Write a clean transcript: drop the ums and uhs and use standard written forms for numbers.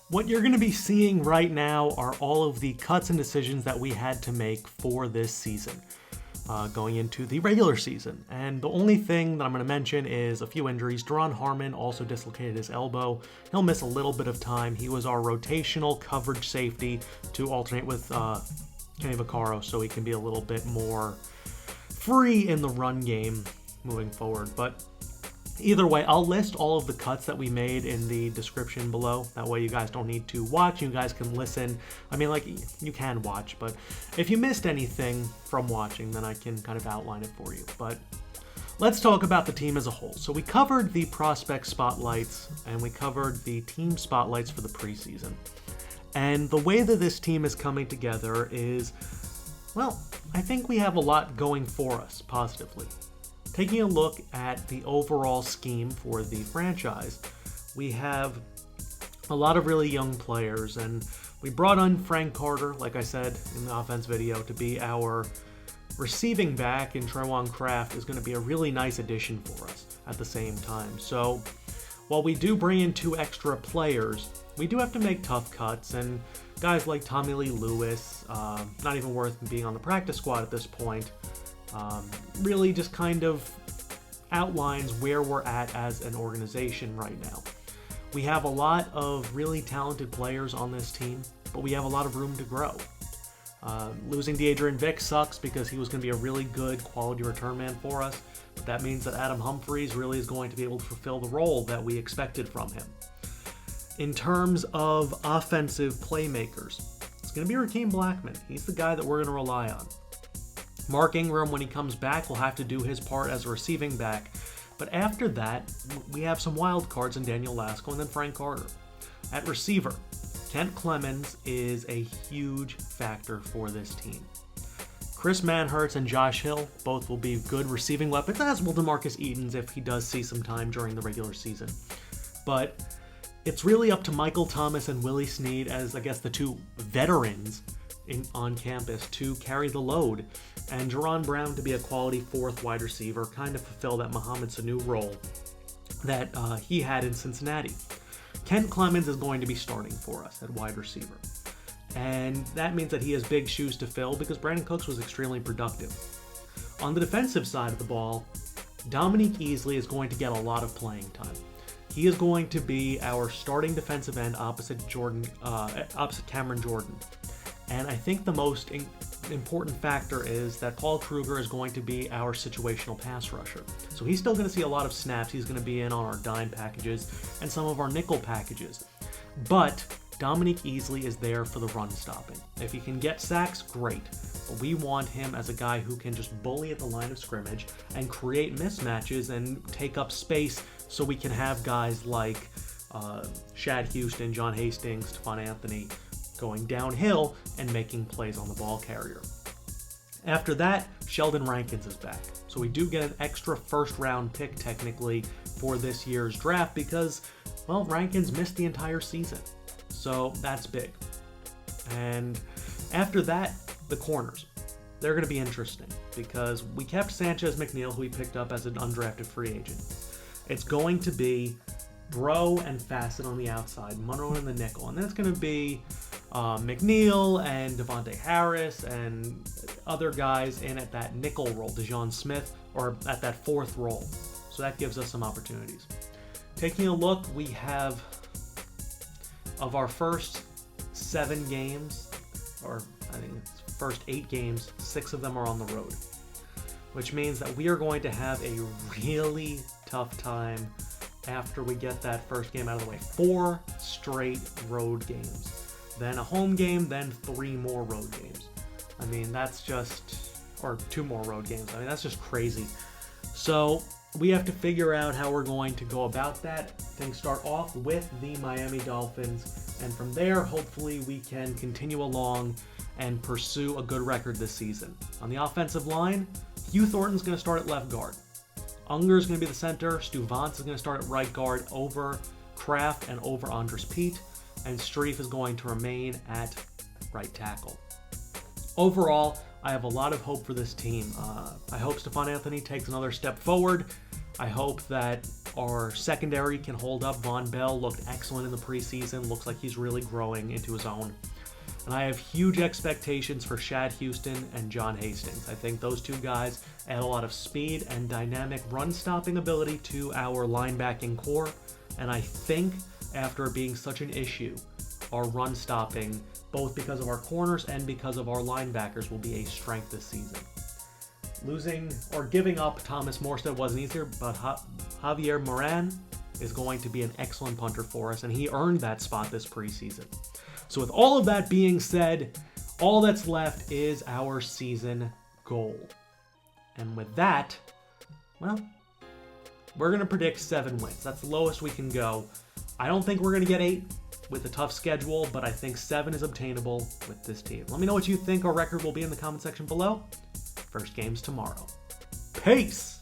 What you're going to be seeing right now are all of the cuts and decisions that we had to make for this season, going into the regular season. And the only thing that I'm going to mention is a few injuries. Duron Harmon also dislocated his elbow. He'll miss a little bit of time. He was our rotational coverage safety to alternate with Kenny Vaccaro, so he can be a little bit more free in the run game moving forward. But either way, I'll list all of the cuts that we made in the description below. That way you guys don't need to watch, you guys can listen. I mean, like, you can watch, but if you missed anything from watching, then I can kind of outline it for you. But let's talk about the team as a whole. So we covered the prospect spotlights, and we covered the team spotlights for the preseason. And the way that this team is coming together is, well, I think we have a lot going for us positively. Taking a look at the overall scheme for the franchise, we have a lot of really young players, and we brought on Frank Carter, like I said in the offense video, to be our receiving back, and Trayvon Kraft is going to be a really nice addition for us at the same time. So while we do bring in 2 extra players, we do have to make tough cuts, and guys like TommyLee Lewis, not even worth being on the practice squad at this point, really just kind of outlines where we're at as an organization right now. We have a lot of really talented players on this team, but we have a lot of room to grow. Losing D'Adrian Vick sucks because he was going to be a really good quality return man for us, but that means that Adam Humphries really is going to be able to fulfill the role that we expected from him. In terms of offensive playmakers, it's going to be Rakeem Blackman. He's the guy that we're going to rely on. Mark Ingram, when he comes back, will have to do his part as a receiving back. But after that, we have some wild cards in Daniel Lasco and then Frank Carter. At receiver, Kent Clemens is a huge factor for this team. Chris Manhertz and Josh Hill both will be good receiving weapons, as will DeMarcus Edens if he does see some time during the regular season. But it's really up to Michael Thomas and Willie Snead as, I guess, the 2 veterans on campus to carry the load, and Jaron Brown to be a quality 4th wide receiver, kind of fulfill that Mohamed Sanu role that he had in Cincinnati. Kent Clemens is going to be starting for us at wide receiver, and that means that he has big shoes to fill because Brandin Cooks was extremely productive. On the defensive side of the ball, Dominique Easley is going to get a lot of playing time. He is going to be our starting defensive end opposite Cameron Jordan. And I think the most important factor is that Paul Kruger is going to be our situational pass rusher. So he's still going to see a lot of snaps. He's going to be in on our dime packages and some of our nickel packages. But Dominique Easley is there for the run stopping. If he can get sacks, great. But we want him as a guy who can just bully at the line of scrimmage and create mismatches and take up space so we can have guys like Shad Houston, John Hastings, Stephon Anthony going downhill and making plays on the ball carrier. After that, Sheldon Rankins is back. So we do get an extra 1st round pick technically for this year's draft because, well, Rankins missed the entire season. So that's big. And after that, the corners. They're going to be interesting because we kept Sanchez McNeil, who we picked up as an undrafted free agent. It's going to be Bro and Fassitt on the outside, Munnerlyn in the nickel, and then it's going to be McNeil and Devontae Harris and other guys in at that nickel role, DeJohn Smith, or at that 4th role. So that gives us some opportunities. Taking a look, we have, of our first 7 games, or I think it's first 8 games, 6 of them are on the road, which means that we are going to have a really tough time after we get that first game out of the way. 4 straight road games. Then a home game, then 3 more road games. I mean, that's just, or 2 more road games. I mean, that's just crazy. So we have to figure out how we're going to go about that. Things start off with the Miami Dolphins, and from there, hopefully we can continue along and pursue a good record this season. On the offensive line, Hugh Thornton's going to start at left guard. Unger's going to be the center. Stu Vance is going to start at right guard over Kraft and over Andres Pete. And Strief is going to remain at right tackle. Overall, I have a lot of hope for this team. I hope Stephon Anthony takes another step forward. I hope that our secondary can hold up. Von Bell looked excellent in the preseason. Looks like he's really growing into his own. And I have huge expectations for Shad Houston and John Hastings. I think those two guys add a lot of speed and dynamic run-stopping ability to our linebacking core. And I think after it being such an issue, our run-stopping, both because of our corners and because of our linebackers, will be a strength this season. Losing or giving up Thomas Morstead wasn't easier, but Javier Moran is going to be an excellent punter for us, and he earned that spot this preseason. So with all of that being said, all that's left is our season goal. And with that, well, we're going to predict 7 wins. That's the lowest we can go. I don't think we're going to get 8 with a tough schedule, but I think 7 is obtainable with this team. Let me know what you think our record will be in the comment section below. First game's tomorrow. Peace!